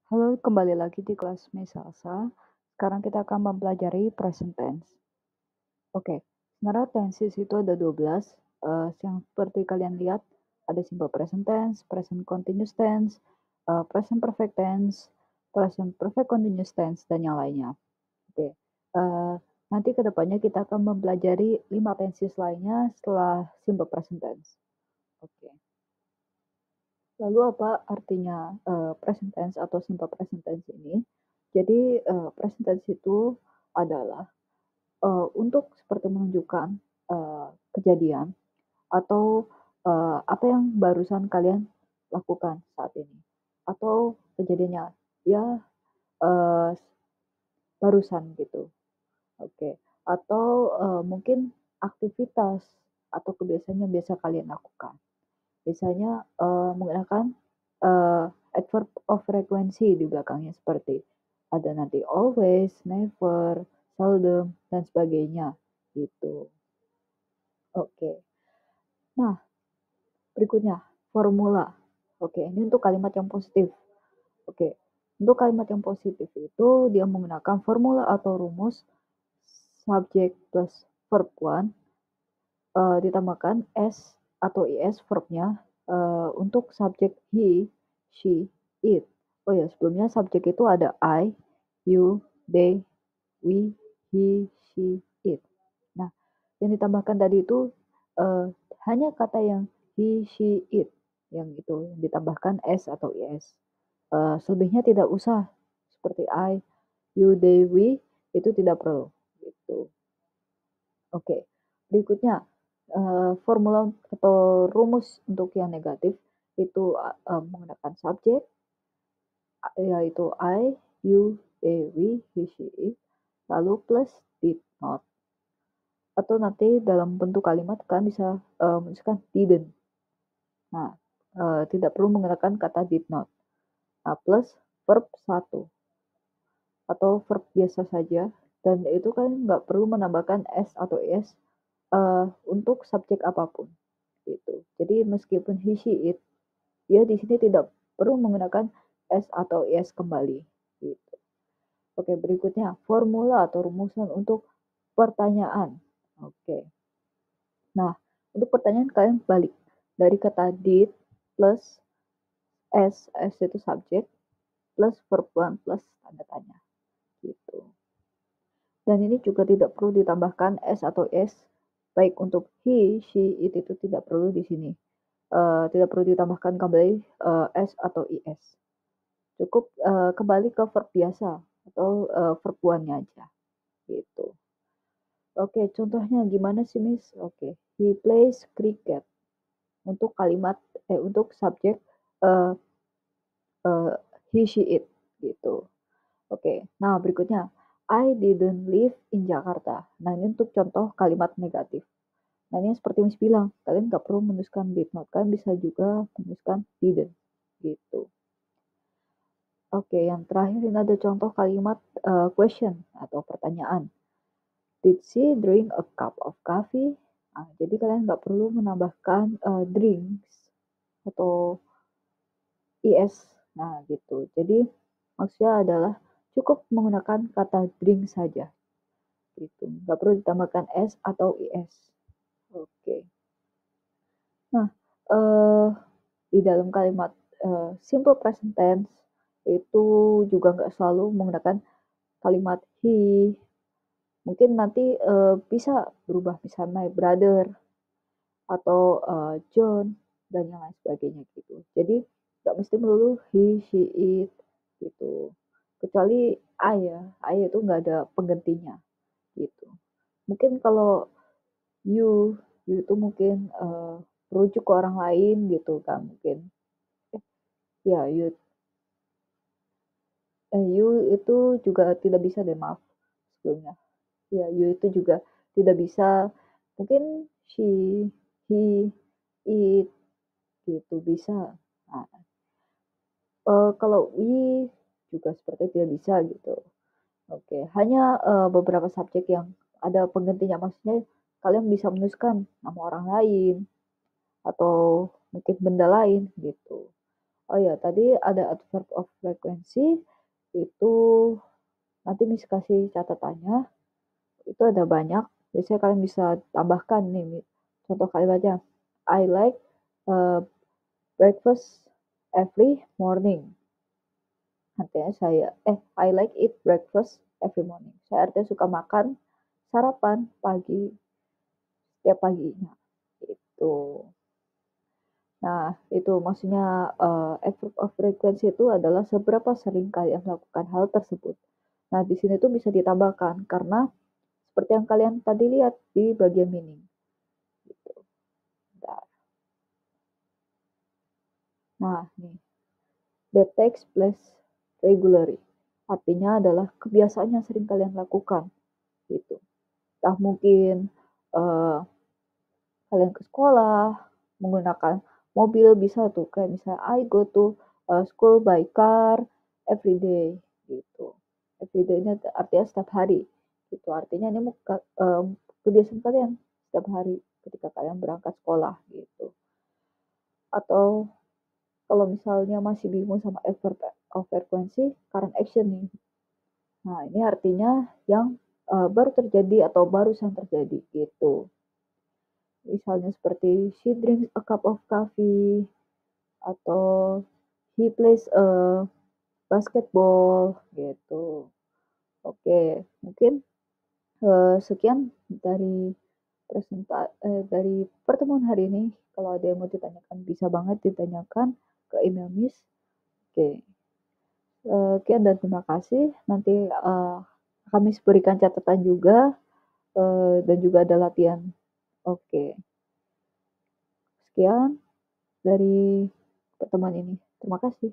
Halo, kembali lagi di kelas Salsa. Sekarang kita akan mempelajari present tense. Oke, sebenarnya tenses itu ada 12. Yang seperti kalian lihat, ada simple present tense, present continuous tense, present perfect tense, present perfect continuous tense, dan yang lainnya. Oke, eh, nanti kedepannya kita akan mempelajari 5 tenses lainnya setelah simple present tense. Oke. Lalu apa artinya present tense atau simple present tense ini? Jadi present tense itu adalah untuk seperti menunjukkan kejadian atau apa yang barusan kalian lakukan saat ini, atau kejadiannya ya uh, barusan gitu. Oke, atau mungkin aktivitas atau kebiasaan yang biasa kalian lakukan. Biasanya menggunakan uh, adverb of frequency di belakangnya seperti ada nanti always, never, seldom, dan sebagainya gitu. Oke. Nah, berikutnya formula. Oke, ini untuk kalimat yang positif. Oke. Untuk kalimat yang positif itu dia menggunakan formula atau rumus subject plus verb one ditambahkan s atau is verbnya untuk subjek he, she, it. Oh ya, sebelumnya subjek itu ada I, you, they, we, he, she, it. Nah, yang ditambahkan tadi itu uh, hanya kata yang he, she, it yang itu ditambahkan s atau is. Selebihnya tidak usah seperti I, you, they, we itu tidak perlu. Gitu. Oke, berikutnya formula atau rumus untuk yang negatif itu menggunakan subjek yaitu I, you, they, we, he, she, it, lalu plus did not. Atau nanti dalam bentuk kalimat kan bisa menuliskan didn't. Nah, tidak perlu menggunakan kata did not. Nah, plus verb satu atau verb biasa saja dan itu kan nggak perlu menambahkan s atau is untuk subjek apapun gitu. Jadi meskipun he, she, it, dia di sini tidak perlu menggunakan s atau is kembali gitu. Oke, berikutnya formula atau rumusan untuk pertanyaan. Oke. Nah, untuk pertanyaan kalian balik dari kata did plus s itu subjek plus verb one plus tanda tanya gitu. Dan ini juga tidak perlu ditambahkan s atau is baik untuk he, she, it itu tidak perlu di sini. Tidak perlu ditambahkan kembali s atau is. Cukup kembali ke verb biasa atau verb one-nya aja gitu. Oke, contohnya gimana sih, Miss? Oke, he plays cricket. Untuk kalimat untuk subjek uh, he, she, it gitu. Oke, nah berikutnya I didn't live in Jakarta. Nah ini untuk contoh kalimat negatif. Nah ini seperti Miss bilang, kalian nggak perlu menuliskan did not, kalian bisa juga menuliskan didn't gitu. Oke, yang terakhir ini ada contoh kalimat question atau pertanyaan. Did she drink a cup of coffee? Nah, jadi kalian nggak perlu menambahkan drinks atau is. Nah, gitu. Jadi maksudnya adalah cukup menggunakan kata drink saja. Gitu. Nggak perlu ditambahkan s atau is. Oke. Nah, di dalam kalimat simple present tense itu juga nggak selalu menggunakan kalimat he. Mungkin nanti bisa berubah misalnya my brother atau John dan yang lain sebagainya gitu. Jadi nggak mesti melulu he, she, it gitu. Kecuali I itu nggak ada penggantinya gitu. Mungkin kalau you, you itu mungkin merujuk ke orang lain gitu kan mungkin. Ya you itu juga tidak bisa deh maaf sebelumnya. Ya you itu juga tidak bisa mungkin she, he, it gitu bisa. Nah, kalau we juga seperti tidak bisa gitu. Oke, hanya beberapa subjek yang ada penggantinya, maksudnya kalian bisa menuliskan nama orang lain atau mungkin benda lain gitu. Oh ya, tadi ada adverb of frequency, itu nanti Miss kasih catatannya, itu ada banyak, biasanya kalian bisa tambahkan nih, contoh kalimatnya, I like breakfast every morning. Artinya I like eat breakfast every morning. Saya artinya suka makan sarapan pagi setiap paginya. Itu. Nah, itu maksudnya adverb of frequency itu adalah seberapa sering kalian melakukan hal tersebut. Nah, di sini tuh bisa ditambahkan karena seperti yang kalian tadi lihat di bagian meaning. Gitu. Nah, nih, that takes place regularly. Artinya adalah kebiasaan yang sering kalian lakukan. Gitu. Entah mungkin uh, kalian ke sekolah menggunakan mobil bisa tuh kayak misalnya I go to school by car every day gitu. Every day ini artinya setiap hari. Gitu. Artinya ini kebiasaan kalian setiap hari ketika kalian berangkat sekolah gitu. Atau kalau misalnya masih bingung sama adverb of frequency, current action nih. Nah, ini artinya yang baru terjadi atau barusan terjadi gitu. Misalnya seperti she drinks a cup of coffee atau he plays a basketball gitu. Oke, mungkin sekian dari pertemuan hari ini. Kalau ada yang mau ditanyakan bisa banget ditanyakan ke email Miss. Oke, sekian dan terima kasih. Nanti kami berikan catatan juga dan juga ada latihan. Oke, sekian dari pertemuan ini. Terima kasih.